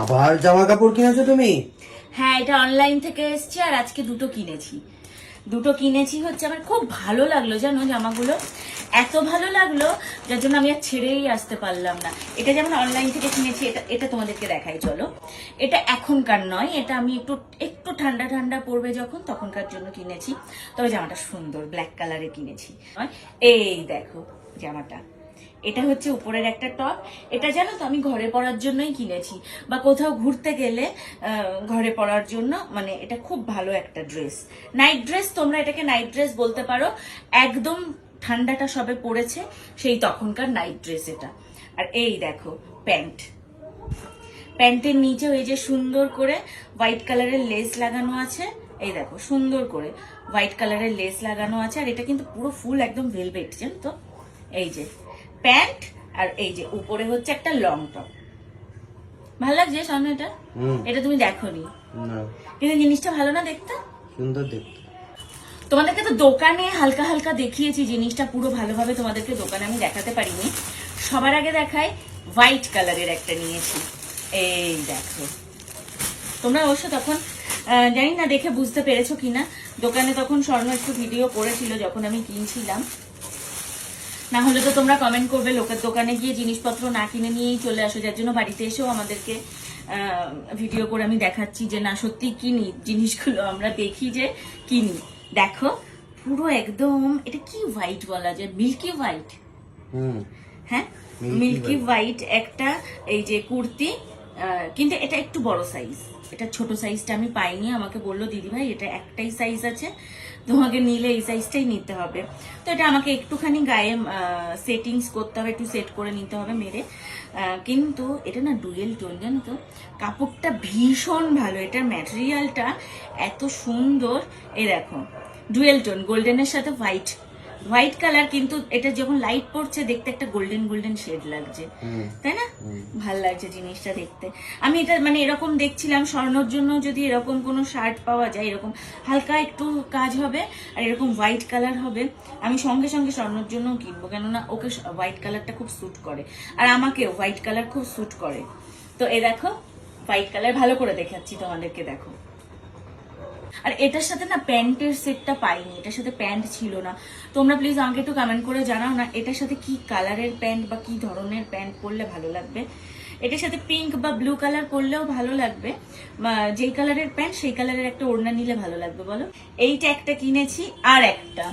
আবার জামা কাপড় কিনেছো তুমি? হ্যাঁ, এটা অনলাইন থেকে এসছে আর আজকে দুটো কিনেছি হচ্ছে আমার খুব ভালো লাগলো জানো জামাগুলো, এত ভালো লাগলো যার জন্য আমি আর ছেড়েই আসতে পারলাম না। এটা যেমন অনলাইন থেকে কিনেছি, এটা তোমাদেরকে দেখাই চলো। এটা এখনকার নয়, এটা আমি একটু একটু ঠান্ডা ঠান্ডা পড়বে যখন তখনকার জন্য কিনেছি। তবে জামাটা সুন্দর, ব্ল্যাক কালারে কিনেছি। এই দেখো জামাটা, এটা হচ্ছে উপরের একটা টপ। এটা জানো তো আমি ঘরে পরার জন্যই কিনেছি, বা কোথাও ঘুরতে গেলে ঘরে পরার জন্য। মানে এটা খুব ভালো একটা ড্রেস, নাইট ড্রেস, তোমরা এটাকে নাইট ড্রেস বলতে পারো। একদম ঠান্ডাটা সবে পড়েছে সেই তখনকার নাইট ড্রেস এটা। আর এই দেখো প্যান্টের নিচে এই যে সুন্দর করে হোয়াইট কালারের লেস লাগানো আছে। এই দেখো সুন্দর করে হোয়াইট কালারের লেস লাগানো আছে। আর এটা কিন্তু পুরো ফুল একদম ভেলভেট, জানো তো। এই যে প্যান্ট, আর এই যে উপরে হচ্ছে একটা লং টপ। ভালো লাগছে সামনে এটা? এটা তুমি দেখোনি? কিন্তু জিনিসটা ভালো না দেখতে? সুন্দর দেখতে। তোমাদেরকে তো দোকানে হালকা হালকা দেখিয়েছি জিনিসটা, পুরো ভালোভাবে তোমাদেরকে দোকানে আমি দেখাতে পারিনি। সবার আগে দেখাই, হোয়াইট কালারের একটা নিয়েছি। এই দেখো, তোমরা অবশ্য তখন জানি না দেখে বুঝতে পেরেছো কিনা, দোকানে তখন স্বর্ণ একটু ভিডিও করেছিল যখন আমি কিনছিলাম। না হলে তো তোমরা কমেন্ট করবে লোকের দোকানে গিয়ে জিনিসপত্র না কিনে নিয়েই চলে আসো, যার জন্য বাড়িতে এসেও আমাদেরকে ভিডিও করে আমি দেখাচ্ছি যে না সত্যি কিনি জিনিসগুলো, আমরা দেখি যে কিনি। দেখো পুরো একদম, এটা কি হোয়াইট বলা যায়, মিল্কি হোয়াইট। হ্যাঁ, মিল্কি হোয়াইট একটা এই যে কুর্তি, কিন্তু এটা একটু বড় সাইজ। এটা ছোট সাইজটা আমি পাইনি, আমাকে বললো দিদি ভাই এটা একটাই সাইজ আছে, তোমাকে নিলে এই সাইজটাই নিতে হবে। তো এটা আমাকে একটুখানি গায়ে সেটিংস করতে হবে, একটু সেট করে নিতে হবে মেরে। কিন্তু এটা না ডুয়েল টোন, জানো তো, কাপড়টা ভীষণ ভালো, এটার ম্যাটেরিয়ালটা এত সুন্দর। এই দেখো ডুয়েল টোন, গোল্ডেনের সাথে হোয়াইট কালার, কিন্তু এটা যখন লাইট পড়ছে দেখতে একটা গোল্ডেন গোল্ডেন শেড লাগছে, তাই না? ভাল লাগছে জিনিসটা দেখতে। আমি এটা মানে এরকম দেখছিলাম, স্বর্ণর জন্য যদি এরকম কোনো শার্ট পাওয়া যায়, এরকম হালকা একটু কাজ হবে আর এরকম হোয়াইট কালার হবে, আমি সঙ্গে সঙ্গে স্বর্ণর জন্য কিনবো, কেননা ওকে হোয়াইট কালারটা খুব স্যুট করে আর আমাকে হোয়াইট কালার খুব স্যুট করে। তো এই দেখো হোয়াইট কালার, ভালো করে দেখাচ্ছি তোমাদেরকে, দেখো। আর এটার সাথে না প্যান্টের সেটটা পাইনি, এটার সাথে প্যান্ট ছিল না। তোমরা প্লিজ আমাকে একটু কমেন্ট করে জানাও না এটার সাথে কি কালারের প্যান্ট বা কি ধরনের প্যান্ট পরলে ভালো লাগবে। এটার সাথে পিঙ্ক বা ব্লু কালার পরলেও ভালো লাগবে, যেই কালারের প্যান্ট সেই কালারের একটা ওড়না নিলে ভালো লাগবে বলো। এইটা একটা কিনেছি, আর একটা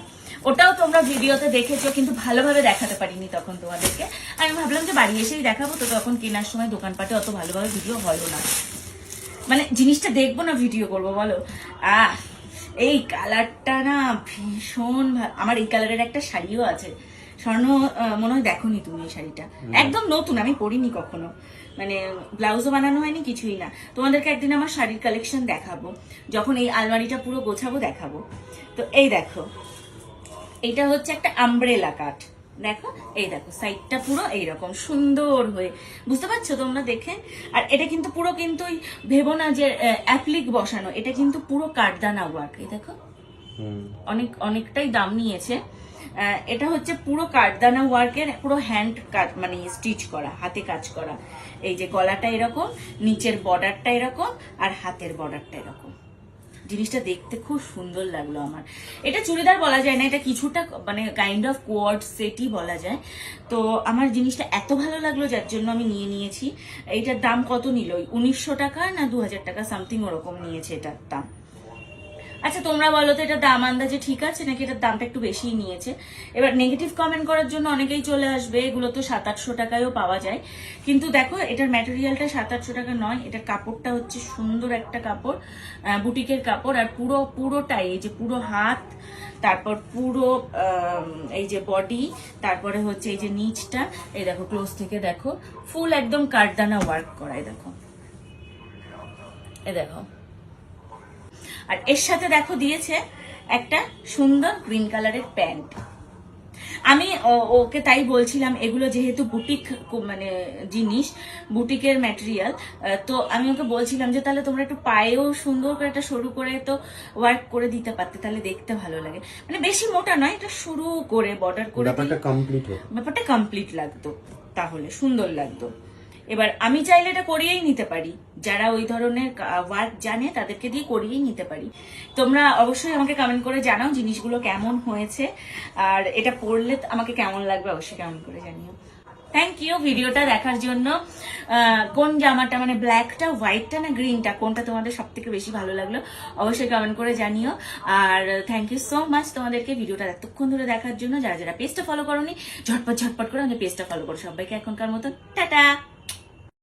ওটাও তোমরা ভিডিওতে দেখেছো, কিন্তু ভালোভাবে দেখাতে পারিনি তখন তোমাদেরকে। আমি ভাবলাম যে বাড়ি এসেই দেখাবো, তো তখন কেনার সময় দোকানপাটে অত ভালোভাবে ভিডিও হলো না, মানে জিনিসটা দেখবো না ভিডিও করবো বলো। এই কালারটা না ভীষণ আমার এই কালারের একটা শাড়িও আছে, স্বর্ণ মনে হয় দেখোনি তুমি এই শাড়িটা, একদম নতুন, আমি পরিনি কখনো, মানে ব্লাউজও বানানো হয়নি, কিছুই না। তোমাদেরকে একদিন আমার শাড়ির কালেকশন দেখাবো, যখন এই আলমারিটা পুরো গোছাবো দেখাবো। তো এই দেখো, এটা হচ্ছে একটা আমব্রেলা কাট, দেখো এই দেখো সাইডটা পুরো এইরকম সুন্দর হয়ে, বুঝতে পারছো তোমরা দেখে। আর এটা কিন্তু পুরো কিন্তু ভেবো না যে অ্যাপ্লিক বসানো, এটা কিন্তু পুরো কাঠদানা ওয়ার্ক। এই দেখো অনেকটাই দাম নিয়েছে। এটা হচ্ছে পুরো কাঠদানা ওয়ার্কের, পুরো হ্যান্ড কাট, মানে স্টিচ করা, হাতে কাজ করা। এই যে গলাটা এরকম, নিচের বর্ডারটা এরকম, আর হাতের বর্ডারটা এরকম। জিনিসটা দেখতে খুব সুন্দর লাগলো আমার। এটা চুড়িদার বলা যায় না, এটা কিছুটা মানে কাইন্ড অফ কোয়ার্ড সেটই বলা যায়। তো আমার জিনিসটা এত ভালো লাগলো যার জন্য আমি নিয়েছি। এইটার দাম কত নিল, 1900 টাকা না 2000 টাকা সামথিং ওরকম নিয়েছে এটার দাম। আচ্ছা তোমরা বলো তো এটা দাম আন্দাজে ঠিক আছে নাকি এটার দামটা একটু বেশিই নিয়েছে? এবার নেগেটিভ কমেন্ট করার জন্য অনেকেই চলে আসবে, এগুলো তো 700-800 টাকায়ও পাওয়া যায়, কিন্তু দেখো এটার ম্যাটেরিয়ালটা 700-800 টাকা নয়, এটার কাপড়টা হচ্ছে সুন্দর একটা কাপড়, বুটিকের কাপড়। আর পুরোটাই এই যে পুরো হাত, তারপর পুরো এই যে বডি, তারপরে হচ্ছে এই যে নিচটা, এই দেখো ক্লোজ থেকে দেখো, ফুল একদম কাঠদানা ওয়ার্ক করা। এই দেখো আর এর সাথে দেখো দিয়েছে একটা সুন্দর গ্রিন কালারের প্যান্ট। আমি ওকে তাই বলছিলাম, এগুলো যেহেতু বুটিক মানে জিনিস, বুটিকের ম্যাটেরিয়াল, তো আমি ওকে বলছিলাম যে তাহলে তোমরা একটু পায়েও সুন্দর করে একটা সরু করে তো ওয়ার্ক করে দিতে পারতে, তাহলে দেখতে ভালো লাগে, মানে বেশি মোটা নয়, এটা সরু করে বর্ডার করে, ব্যাপারটা কমপ্লিট লাগতো, তাহলে সুন্দর লাগতো। এবার আমি চাইলে এটা করিয়েই নিতে পারি, যারা ওই ধরনের ওয়ার্ক জানে তাদেরকে দিয়ে করিয়েই নিতে পারি। তোমরা অবশ্যই আমাকে কমেন্ট করে জানাও জিনিসগুলো কেমন হয়েছে, আর এটা পরলে আমাকে কেমন লাগবে অবশ্যই কমেন্ট করে জানিও। থ্যাংক ইউ ভিডিওটা দেখার জন্য। কোন জামাটা মানে ব্ল্যাকটা, হোয়াইটটা না গ্রিনটা, কোনটা তোমাদের সব থেকে বেশি ভালো লাগলো অবশ্যই কমেন্ট করে জানিও। আর থ্যাংক ইউ সো মাচ তোমাদেরকে ভিডিওটা এতক্ষণ ধরে দেখার জন্য। যারা যারা পেজটা ফলো করোনি ঝটপট করে আমাদের পেজটা ফলো করো। সবাইকে এখনকার মতো টাটা।